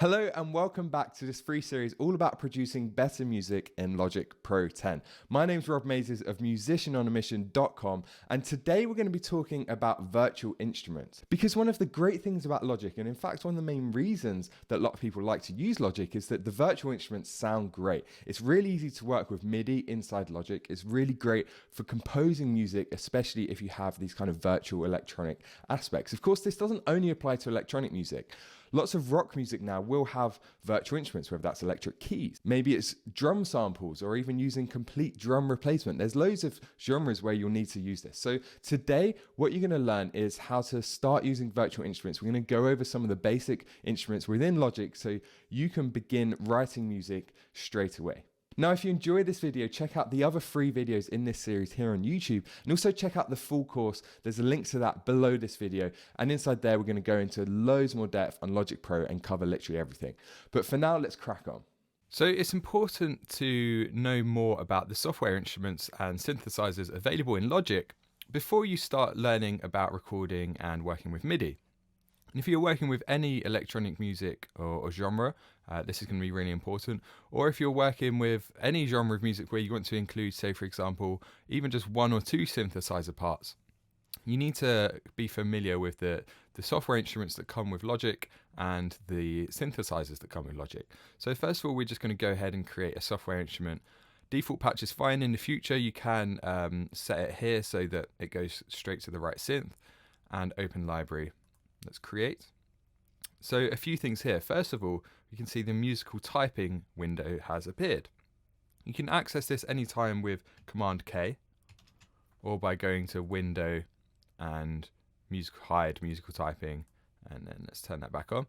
Hello and welcome back to this free series all about producing better music in Logic Pro 10. My name's Rob Mayzes of musicianonamission.com, and today we're going to be talking about virtual instruments. Because one of the great things about Logic, and in fact one of the main reasons that a lot of people like to use Logic, is that the virtual instruments sound great. It's really easy to work with MIDI inside Logic. It's really great for composing music, especially if you have these kind of virtual electronic aspects. Of course, this doesn't only apply to electronic music. Lots of rock music now will have virtual instruments, whether that's electric keys. Maybe it's drum samples or even using complete drum replacement. There's loads of genres where you'll need to use this. So today, what you're going to learn is how to start using virtual instruments. We're going to go over some of the basic instruments within Logic so you can begin writing music straight away. Now, if you enjoyed this video, check out the other free videos in this series here on YouTube, and also check out the full course. There's a link to that below this video, and inside there we're going to go into loads more depth on Logic Pro and cover literally everything. But for now, let's crack on. So it's important to know more about the software instruments and synthesizers available in Logic before you start learning about recording and working with MIDI. And if you're working with any electronic music or genre, this is going to be really important. Or if you're working with any genre of music where you want to include, say, for example, even just one or two synthesizer parts, you need to be familiar with the software instruments that come with Logic and the synthesizers that come with Logic. So first of all, we're just going to go ahead and create a software instrument. Default patch is fine. In the future, you can set it here so that it goes straight to the right synth, and open library. Let's create. So a few things here. First of all, you can see the musical typing window has appeared. You can access this anytime with Command K, or by going to Window and hide musical typing, and then let's turn that back on.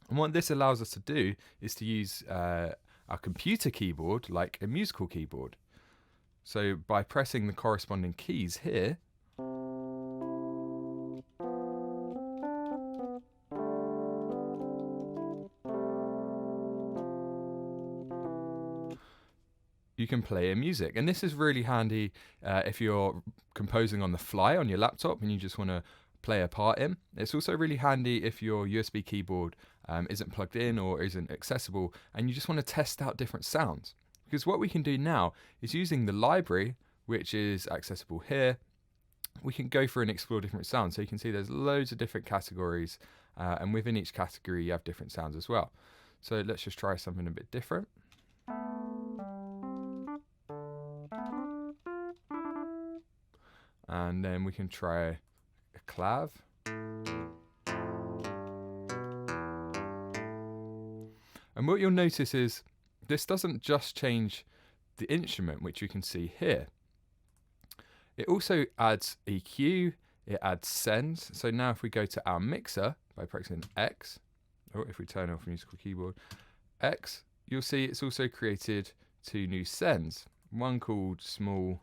And what this allows us to do is to use our computer keyboard like a musical keyboard. So by pressing the corresponding keys here, you can play a music. And this is really handy if you're composing on the fly on your laptop and you just want to play a part in. It's also really handy if your USB keyboard isn't plugged in or isn't accessible and you just want to test out different sounds. Because what we can do now is, using the library, which is accessible here, we can go through and explore different sounds. So you can see there's loads of different categories, and within each category you have different sounds as well. So let's just try something a bit different. And then we can try a clav. And what you'll notice is this doesn't just change the instrument, which you can see here. It also adds EQ, it adds sends. So now if we go to our mixer by pressing X, or if we turn off musical keyboard, X, you'll see it's also created two new sends. One called Small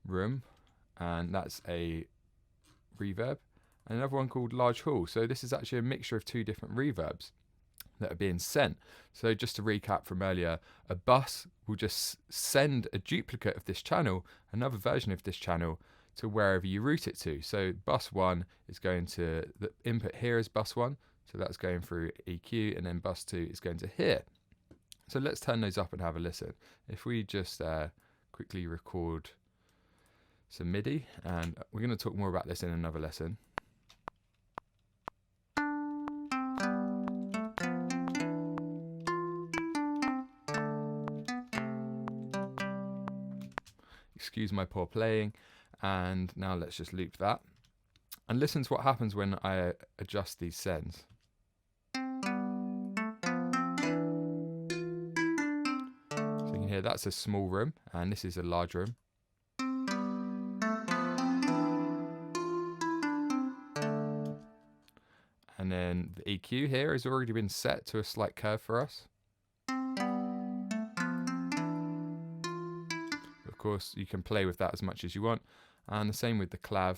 Room, and that's a reverb, and another one called Large Hall. So this is actually a mixture of two different reverbs that are being sent. So just to recap from earlier, a bus will just send a duplicate of this channel, another version of this channel, to wherever you route it to. So bus 1 is going to, the input here is bus 1, so that's going through EQ, and then bus 2 is going to here. So let's turn those up and have a listen. If we just quickly record some MIDI, and we're going to talk more about this in another lesson. Excuse my poor playing, and now let's just loop that and listen to what happens when I adjust these sends. So you can hear that's a small room and this is a large room. And then the EQ here has already been set to a slight curve for us. Of course, you can play with that as much as you want. And the same with the clav.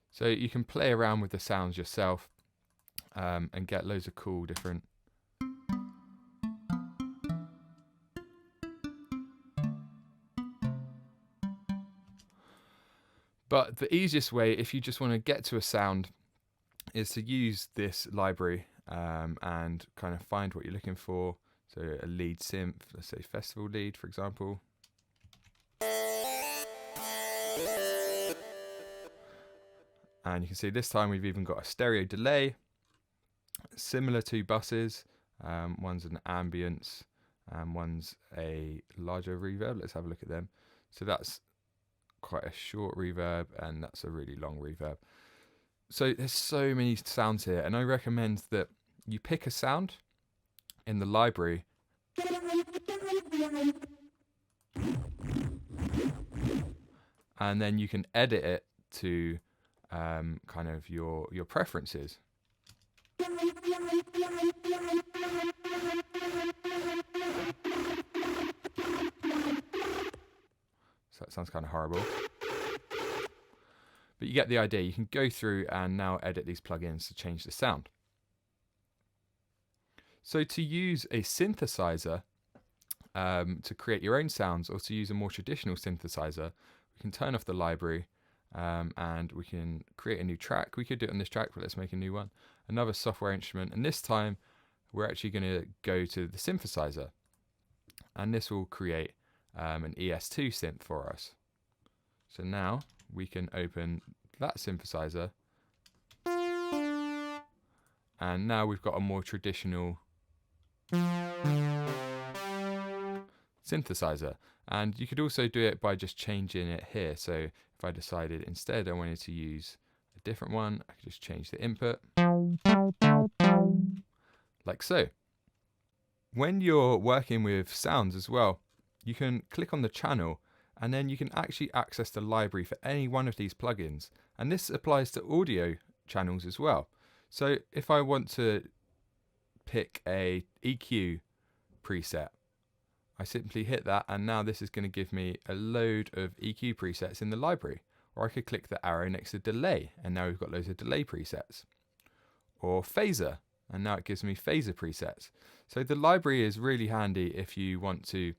So you can play around with the sounds yourself and get loads of cool different But the easiest way, if you just want to get to a sound, is to use this library and kind of find what you're looking for. So a lead synth, let's say festival lead, for example. And you can see this time we've even got a stereo delay, similar to buses. One's an ambience and one's a larger reverb. Let's have a look at them. So that's quite a short reverb and that's a really long reverb. So there's so many sounds here, and I recommend that you pick a sound in the library and then you can edit it to kind of your preferences. So that sounds kind of horrible. But you get the idea. You can go through and now edit these plugins to change the sound. So to use a synthesizer to create your own sounds, or to use a more traditional synthesizer, we can turn off the library and we can create a new track. We could do it on this track, but let's make a new one. Another software instrument, and this time we're actually going to go to the synthesizer, and this will create an ES2 synth for us. So now we can open that synthesizer, and now we've got a more traditional synthesizer. And you could also do it by just changing it here. So if I decided instead I wanted to use a different one, I could just change the input like so. When you're working with sounds as well, you can click on the channel and then you can actually access the library for any one of these plugins. And this applies to audio channels as well. So if I want to pick a EQ preset, I simply hit that, and now this is going to give me a load of EQ presets in the library. Or I could click the arrow next to delay, and now we've got loads of delay presets. Or phaser, and now it gives me phaser presets. So the library is really handy if you want to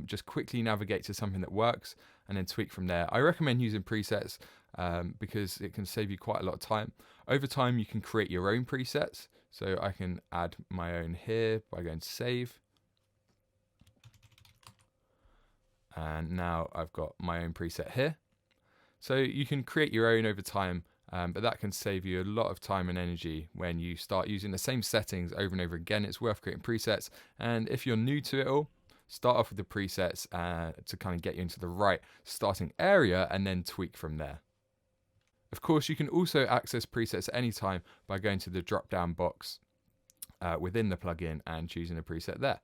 just quickly navigate to something that works and then tweak from there. I recommend using presets because it can save you quite a lot of time. Over time you can create your own presets. So I can add my own here by going to save. And now I've got my own preset here. So you can create your own over time, but that can save you a lot of time and energy when you start using the same settings over and over again. It's worth creating presets. And if you're new to it all, start off with the presets to kind of get you into the right starting area and then tweak from there. Of course, you can also access presets at any time by going to the drop-down box within the plugin and choosing a preset there.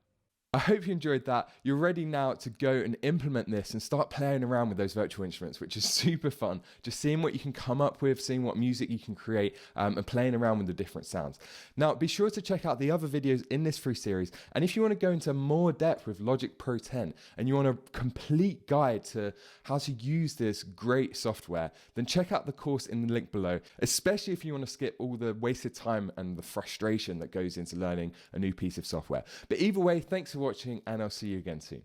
I hope you enjoyed that. You're ready now to go and implement this and start playing around with those virtual instruments, which is super fun. Just seeing what you can come up with, seeing what music you can create, and playing around with the different sounds. Now, be sure to check out the other videos in this free series. And if you want to go into more depth with Logic Pro 10 and you want a complete guide to how to use this great software, then check out the course in the link below, especially if you want to skip all the wasted time and the frustration that goes into learning a new piece of software. But either way, thanks for watching, and I'll see you again soon.